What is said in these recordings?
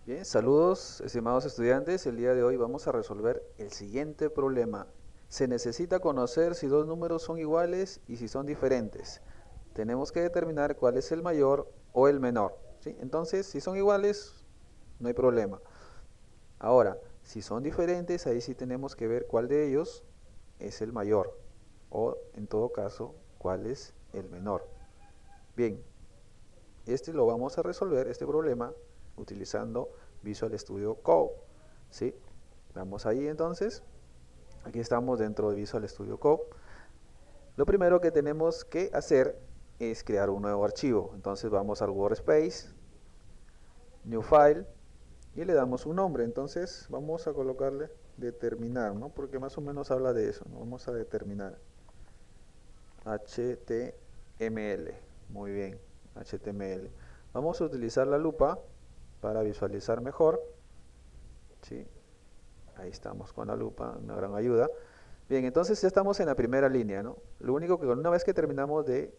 Bien, saludos estimados estudiantes. El día de hoy vamos a resolver el siguiente problema. Se necesita conocer si dos números son iguales y si son diferentes. Tenemos que determinar cuál es el mayor o el menor, ¿sí? Entonces, si son iguales, no hay problema. Ahora, si son diferentes, ahí sí tenemos que ver cuál de ellos es el mayor o, en todo caso, cuál es el menor. Bien, este lo vamos a resolver, este problema, utilizando Visual Studio Code. ¿Sí? Vamos ahí entonces. Aquí estamos dentro de Visual Studio Code. Lo primero que tenemos que hacer es crear un nuevo archivo. Entonces vamos al Workspace, New File, y le damos un nombre. Entonces vamos a colocarle determinar, ¿no? Porque más o menos habla de eso, ¿no? Vamos a determinar. HTML. Muy bien, HTML. Vamos a utilizar la lupa para visualizar mejor. ¿Sí? Ahí estamos con la lupa, una gran ayuda. Bien, entonces ya estamos en la primera línea, ¿no? Lo único que una vez que terminamos de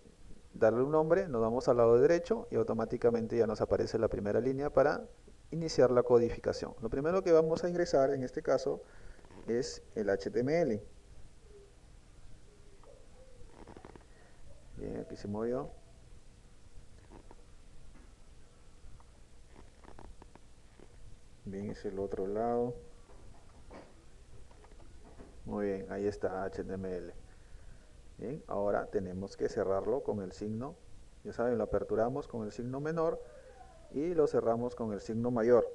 darle un nombre, nos vamos al lado derecho y automáticamente ya nos aparece la primera línea para iniciar la codificación. Lo primero que vamos a ingresar en este caso es el HTML. Bien, aquí se movió. Bien, es el otro lado. Muy bien, ahí está HTML. Bien, ahora tenemos que cerrarlo con el signo. Ya saben, lo aperturamos con el signo menor y lo cerramos con el signo mayor.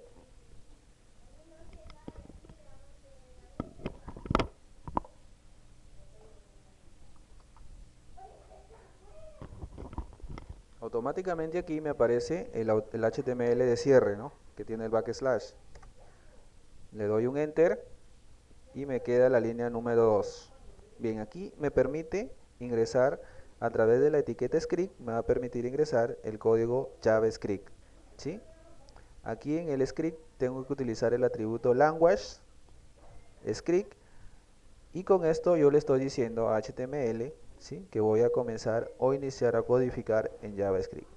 Automáticamente aquí me aparece el HTML de cierre, ¿no? Que tiene el backslash. Le doy un enter y me queda la línea número 2. Bien, aquí me permite ingresar a través de la etiqueta script, me va a permitir ingresar el código JavaScript. ¿Sí? Aquí en el script tengo que utilizar el atributo language script y con esto yo le estoy diciendo a HTML, ¿sí? Que voy a comenzar o iniciar a codificar en JavaScript.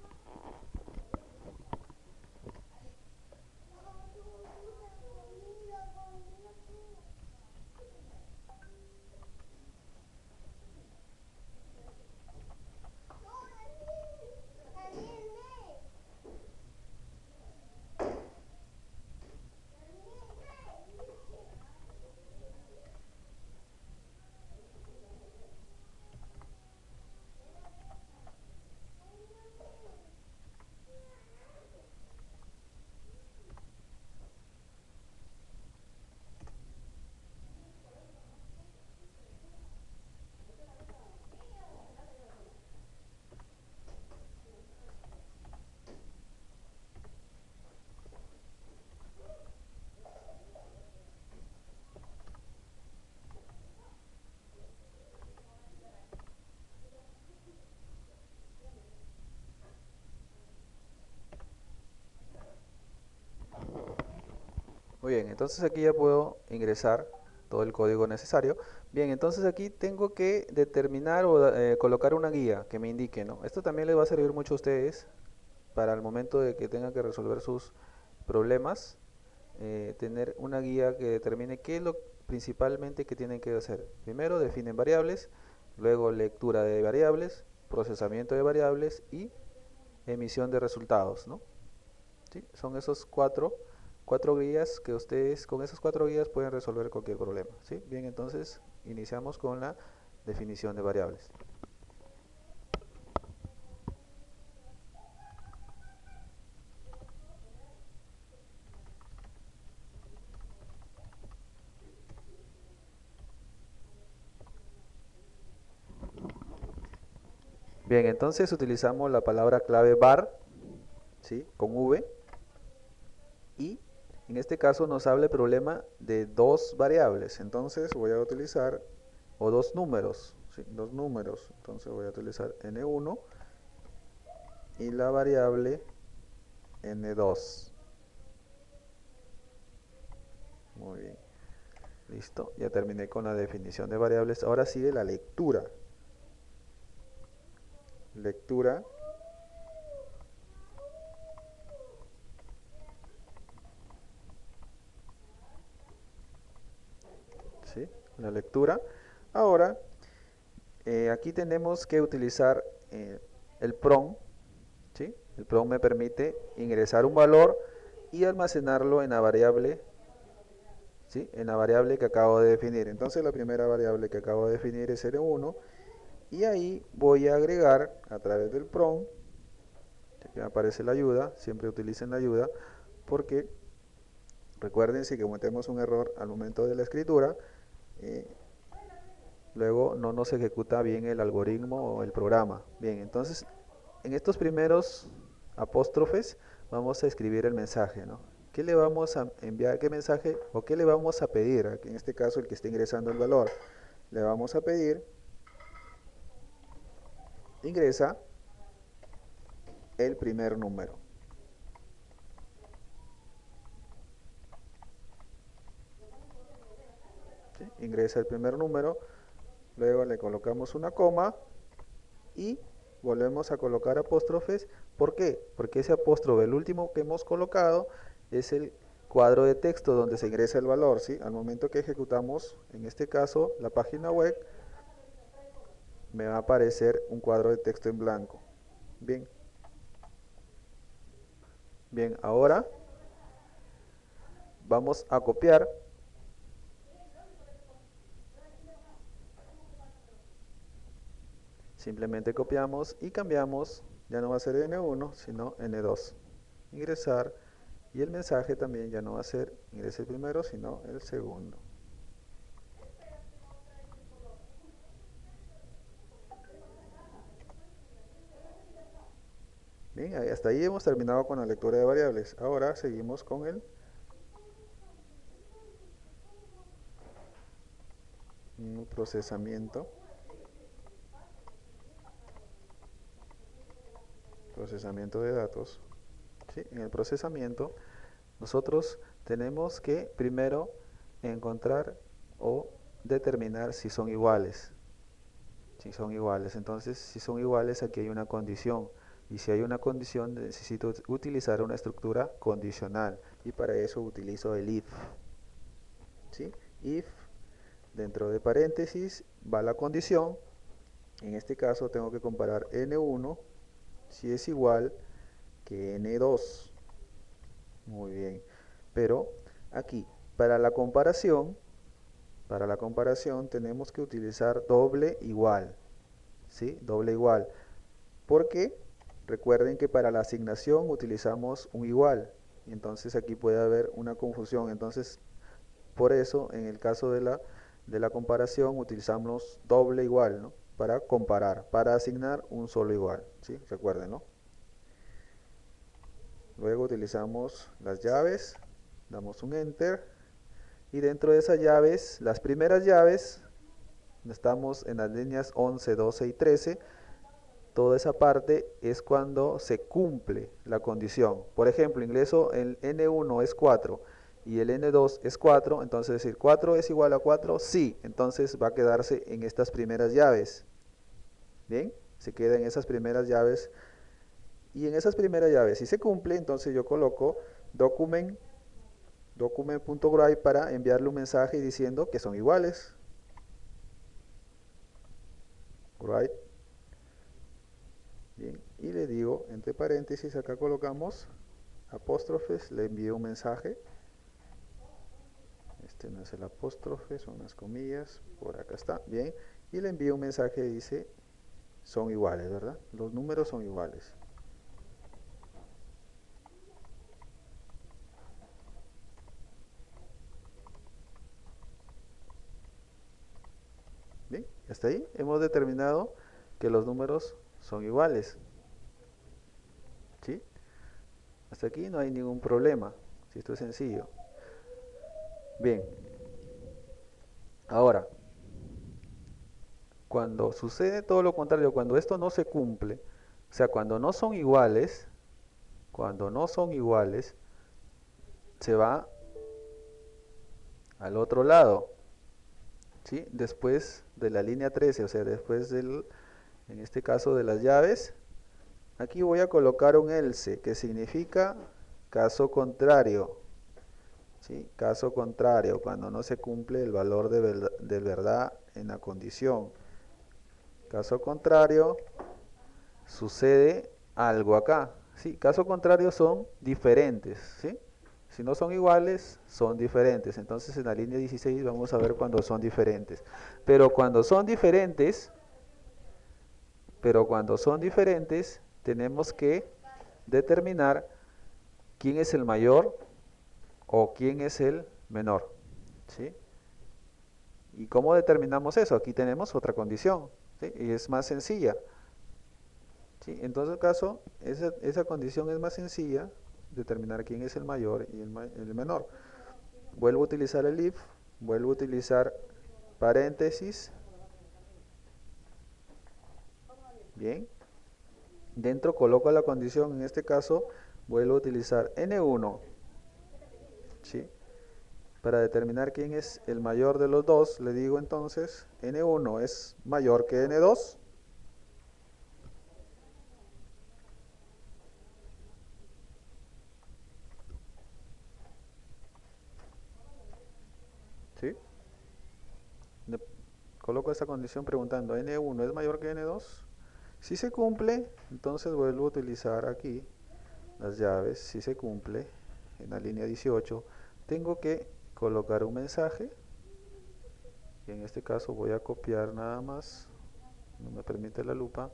Muy bien, entonces aquí ya puedo ingresar todo el código necesario. Bien, entonces aquí tengo que determinar o colocar una guía que me indique, ¿no? Esto también les va a servir mucho a ustedes para el momento de que tengan que resolver sus problemas, tener una guía que determine qué es lo principalmente que tienen que hacer. Primero definen variables, luego lectura de variables, procesamiento de variables y emisión de resultados, ¿no? ¿Sí? Son esos cuatro guías que ustedes, con esas cuatro guías pueden resolver cualquier problema. ¿Sí? Bien, entonces iniciamos con la definición de variables. Bien, entonces utilizamos la palabra clave var, ¿sí? Con V, y en este caso nos habla el problema de dos variables. Entonces voy a utilizar, o dos números, ¿sí? Dos números. Entonces voy a utilizar n1 y la variable n2. Muy bien. Listo, ya terminé con la definición de variables. Ahora sigue la lectura. Lectura ¿sí? La lectura. Ahora, aquí tenemos que utilizar el PROM, ¿sí? El PROM me permite ingresar un valor y almacenarlo en la variable, ¿sí? En la variable que acabo de definir. Entonces la primera variable que acabo de definir es N1 y ahí voy a agregar a través del PROM, aquí me aparece la ayuda, siempre utilicen la ayuda porque recuerden si cometemos un error al momento de la escritura, eh, luego no nos ejecuta bien el algoritmo o el programa. Bien, entonces en estos primeros apóstrofes vamos a escribir el mensaje, ¿no? ¿Qué le vamos a enviar? ¿Qué mensaje o qué le vamos a pedir? Aquí en este caso el que está ingresando el valor. Le vamos a pedir, ingresa el primer número. ¿Sí? Ingresa el primer número, luego le colocamos una coma y volvemos a colocar apóstrofes. ¿Por qué? Porque ese apóstrofe, el último que hemos colocado, es el cuadro de texto donde se ingresa el valor, ¿sí? Al momento que ejecutamos, en este caso, la página web, me va a aparecer un cuadro de texto en blanco. Bien. Bien, ahora vamos a copiar. Simplemente copiamos y cambiamos, ya no va a ser N1, sino N2. Ingresar, y el mensaje también ya no va a ser ingrese el primero, sino el segundo. Bien, hasta ahí hemos terminado con la lectura de variables. Ahora seguimos con el procesamiento. Procesamiento de datos. ¿Sí? En el procesamiento nosotros tenemos que primero encontrar o determinar si son iguales. Si son iguales, entonces si son iguales aquí hay una condición. Y si hay una condición necesito utilizar una estructura condicional. Y para eso utilizo el if. ¿Sí? If, dentro de paréntesis, va la condición. En este caso tengo que comparar N1 si es igual que N2. Muy bien. Pero aquí, para la comparación tenemos que utilizar doble igual. ¿Sí? Doble igual. Porque recuerden que para la asignación utilizamos un igual. Y entonces aquí puede haber una confusión. Entonces, por eso, en el caso de la comparación, utilizamos doble igual, ¿no? Para comparar, para asignar un solo igual. ¿Sí? Recuerden, ¿no? Luego utilizamos las llaves, damos un enter y dentro de esas llaves, las primeras llaves, estamos en las líneas 11, 12 y 13, toda esa parte es cuando se cumple la condición. Por ejemplo, ingreso el N1 es 4 y el N2 es 4, entonces decir 4 es igual a 4, sí, entonces va a quedarse en estas primeras llaves. Bien, se queda en esas primeras llaves. Y en esas primeras llaves, si se cumple, entonces yo coloco document.write para enviarle un mensaje diciendo que son iguales. Write. Bien, y le digo, entre paréntesis, acá colocamos apóstrofes, le envío un mensaje. Este no es el apóstrofe, son las comillas, por acá está, bien. Y le envío un mensaje que dice, son iguales, ¿verdad? Los números son iguales. Bien, hasta ahí hemos determinado que los números son iguales. ¿Sí? Hasta aquí no hay ningún problema. Si esto es sencillo. Bien. Ahora, cuando sucede todo lo contrario, cuando esto no se cumple, o sea, cuando no son iguales, se va al otro lado, ¿sí? Después de la línea 13, o sea, después del, en este caso de las llaves, aquí voy a colocar un else, que significa caso contrario. ¿sí? Caso contrario, cuando no se cumple el valor de verdad en la condición. Caso contrario, sucede algo acá, ¿sí? Caso contrario son diferentes, ¿sí? Si no son iguales, son diferentes. Entonces en la línea 16 vamos a ver cuando son diferentes. Pero cuando son diferentes, tenemos que determinar quién es el mayor o quién es el menor, ¿sí? ¿Y cómo determinamos eso? Aquí tenemos otra condición, ¿sí? Y es más sencilla, ¿sí? En todo caso, esa condición es más sencilla, determinar quién es el mayor y el menor. Vuelvo a utilizar el if, vuelvo a utilizar paréntesis, bien. Dentro coloco la condición, en este caso vuelvo a utilizar n1, ¿sí? Para determinar quién es el mayor de los dos, le digo entonces, n1 es mayor que n2. ¿Sí? Le coloco esa condición preguntando, ¿n1 es mayor que n2? Si se cumple, entonces vuelvo a utilizar aquí las llaves. Si se cumple, en la línea 18, tengo que colocar un mensaje. Y en este caso voy a copiar nada más, no me permite la lupa.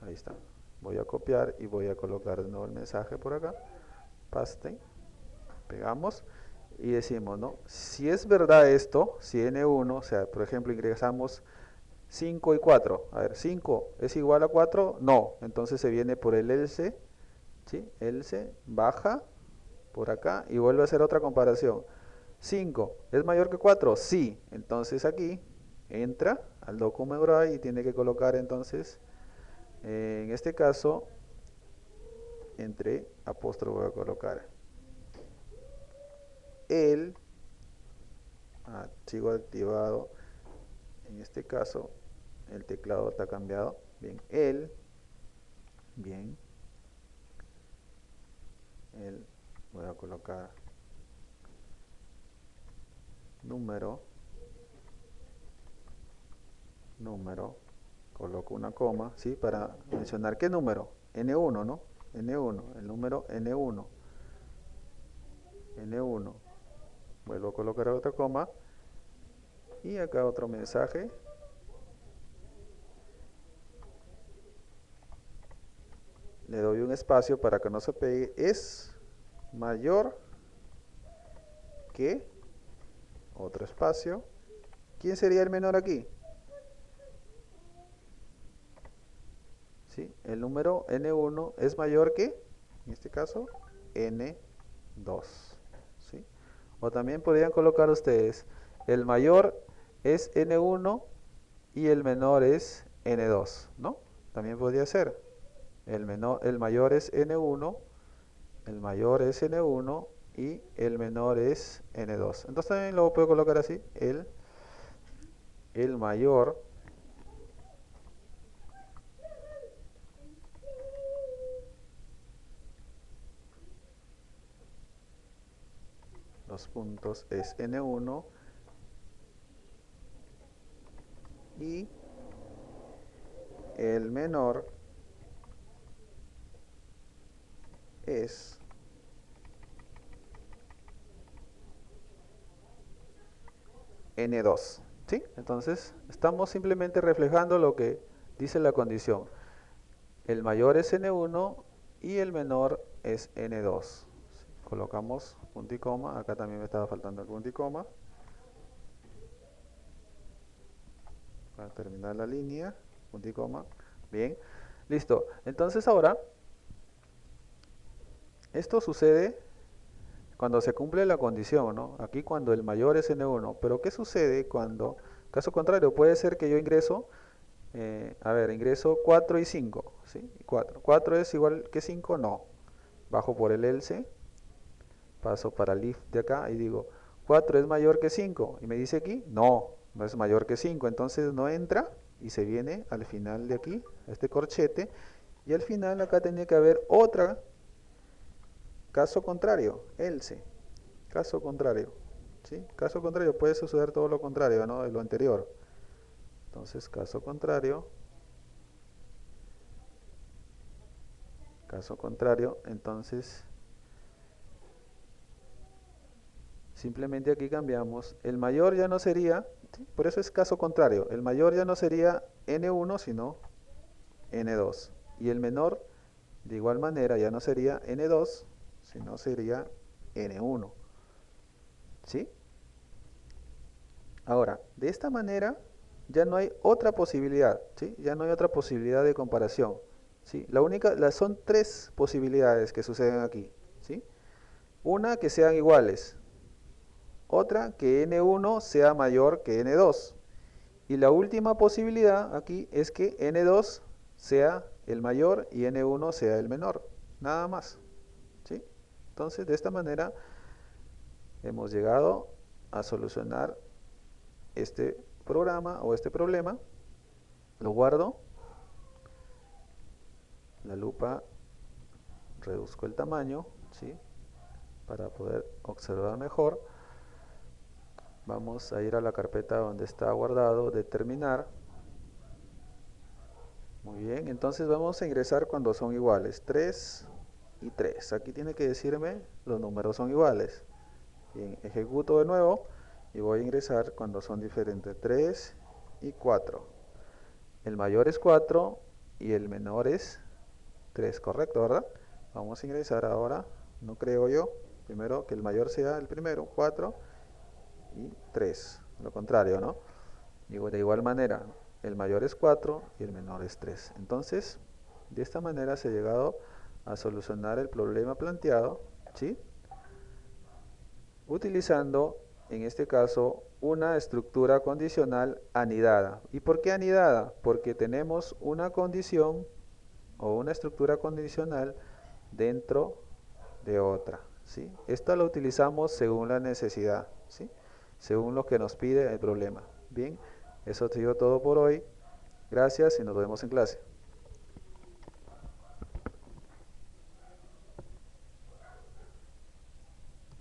Ahí está. Voy a copiar y voy a colocar de nuevo el mensaje por acá. Paste. Pegamos. Y decimos, ¿no? Si es verdad esto, si n1, o sea, por ejemplo, ingresamos 5 y 4. A ver, 5 es igual a 4, no. Entonces se viene por el else, ¿sí? Else, baja por acá y vuelve a hacer otra comparación. 5 es mayor que 4, sí. Entonces aquí entra al documento y tiene que colocar entonces, en este caso, entre apóstrofe voy a colocar el archivo activado. En este caso el teclado está cambiado, bien, bien, voy a colocar número, coloco una coma, ¿sí? Para mencionar qué número, n1, ¿no? n1, el número n1, vuelvo a colocar otra coma y acá otro mensaje. Le doy un espacio para que no se pegue, es mayor que otro espacio. ¿Quién sería el menor aquí? ¿Sí? El número n1 es mayor que, en este caso, n2. ¿Sí? O también podrían colocar ustedes, el mayor es n1 y el menor es n2, ¿no? También podría ser, el mayor es n1, y el menor es n2. Entonces también lo puedo colocar así, el mayor los puntos es n1 y el menor es n2, ¿sí? Entonces estamos simplemente reflejando lo que dice la condición. El mayor es n1 y el menor es n2. Colocamos punto y coma, acá también me estaba faltando el punto y coma. Para terminar la línea, punto y coma. Bien, listo. Entonces ahora, esto sucede cuando se cumple la condición, ¿no? Aquí cuando el mayor es n1. Pero ¿qué sucede cuando, caso contrario, puede ser que yo ingreso, ingreso 4 y 5, ¿sí? 4. ¿4 es igual que 5? No. Bajo por el else, paso para el if de acá y digo, 4 es mayor que 5. Y me dice aquí, no, no es mayor que 5. Entonces no entra y se viene al final de aquí, este corchete. Y al final acá tenía que haber otra caso contrario, else, caso contrario, ¿sí? Caso contrario, puede suceder todo lo contrario, ¿no? De lo anterior. Entonces, caso contrario, entonces simplemente aquí cambiamos. El mayor ya no sería, ¿sí? Por eso es caso contrario, el mayor ya no sería n1, sino n2. Y el menor, de igual manera, ya no sería n2, sino sería n1. ¿Sí? Ahora, de esta manera ya no hay otra posibilidad, ¿sí? Ya no hay otra posibilidad de comparación, ¿sí? Son tres posibilidades que suceden aquí, ¿sí? Una, que sean iguales. Otra, que n1 sea mayor que n2. Y la última posibilidad aquí es que n2 sea el mayor y n1 sea el menor. Nada más, ¿sí? Entonces, de esta manera hemos llegado a solucionar este programa o este problema. Lo guardo, la lupa, reduzco el tamaño, ¿sí? Para poder observar mejor. Vamos a ir a la carpeta donde está guardado, determinar. Muy bien, entonces vamos a ingresar cuando son iguales, 3 y 3. Aquí tiene que decirme los números son iguales. Bien, ejecuto de nuevo y voy a ingresar cuando son diferentes, 3 y 4. El mayor es 4 y el menor es 3, correcto, ¿verdad? Vamos a ingresar ahora, no creo yo, primero que el mayor sea el primero, 4 y 3, lo contrario, ¿no? Digo, de igual manera, el mayor es 4 y el menor es 3. Entonces, de esta manera se ha llegado a solucionar el problema planteado, ¿sí? Utilizando, en este caso, una estructura condicional anidada. ¿Y por qué anidada? Porque tenemos una condición o una estructura condicional dentro de otra, ¿sí? Esta la utilizamos según la necesidad, ¿sí? Según lo que nos pide el problema. Bien, eso ha sido todo por hoy. Gracias y nos vemos en clase.